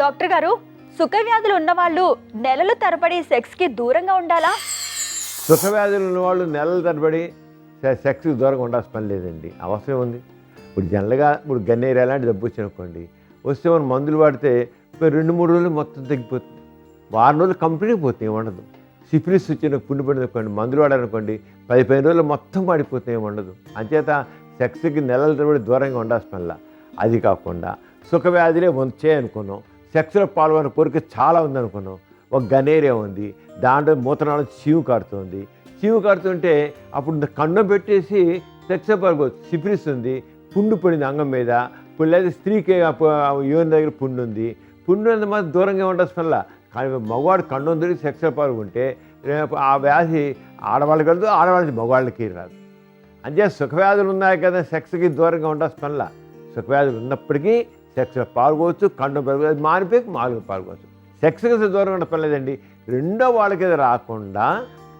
Doctor గారు, సుఖ వ్యాధులు ఉన్నవాళ్ళు నెలలు తరబడి సెక్స్కి దూరంగా ఉండాలా? సుఖవ్యాధులు ఉన్నవాళ్ళు నెలల తరబడి సెక్స్కి దూరంగా ఉండాల్సిన పని లేదండి. అవసరం ఉంది. ఇప్పుడు జనరల్గా గన్నేరు అలాంటి జబ్బు వచ్చిననుకోండి, వస్తే మనం మందులు వాడితే 2-3 రోజులు మొత్తం తగ్గిపోతుంది. వారం రోజులు కంప్లీట్గా పోతుంది, ఉండదు. సిఫిలిస్ వచ్చిన పుండు పడింది అనుకోండి, మందులు వాడారనుకోండి 15 రోజులు మొత్తం వాడిపోతే ఉండదు. అంచేత సెక్స్కి నెలల తరబడి దూరంగా ఉండాల్సిన పనిలా. అది కాకుండా సుఖవ్యాధులే వచ్చాయనుకున్నాం, సెక్స్లో పాల్గొనే కోరిక చాలా ఉందనుకున్నాం, ఒక గనేరియా ఉంది, దాంట్లో మూత్రనాళం చీము కారుతుంది. చీము కారుతుంటే అప్పుడు కన్నం పెట్టేసి సెక్స్ పాల్గొచ్చు. సిఫిలిస్ ఉంది, పుండు పడింది అంగం మీద, ఇప్పుడు లేదా స్త్రీకి యోని దగ్గర పుండు ఉంది, పుండు అంత మాత్రం దూరంగా ఉండాల్సిన పనిలా. కానీ మగవాడు కన్నం దొరికి సెక్స్లో పాల్గొంటే ఆ వ్యాధి ఆడవాళ్ళకి కలదు, ఆడవాళ్ళకి మగవాళ్ళకి రాదు. అంటే సుఖవ్యాధులు ఉన్నాయి కదా, సెక్స్కి దూరంగా ఉండాల్సిన పనిలా. సుఖవ్యాధులు ఉన్నప్పటికీ సెక్స్లో పాల్గొవచ్చు, కండం పెరగదు, అది మానిపోయి మామూలుగా పాల్గొవచ్చు. సెక్స్కి దూరంగా ఉండే పని లేదండి. రెండో వాళ్ళకి అది రాకుండా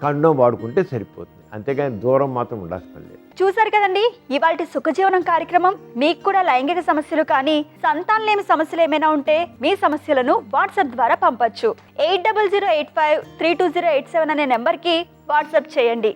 కండం వాడుకుంటే సరిపోతుంది, అంతేగాని దూరం మాత్రం ఉండాల్సిన పని లేదు. చూసారు కదండి ఇవాల్టి సుఖజీవనం కార్యక్రమం. మీకు కూడా లైంగిక సమస్యలు కానీ సంతానలేమి సమస్యలు ఏమైనా ఉంటే మీ సమస్యలను వాట్సాప్ ద్వారా పంపొచ్చు. 8008532087 అనే నెంబర్కి వాట్సాప్ చేయండి.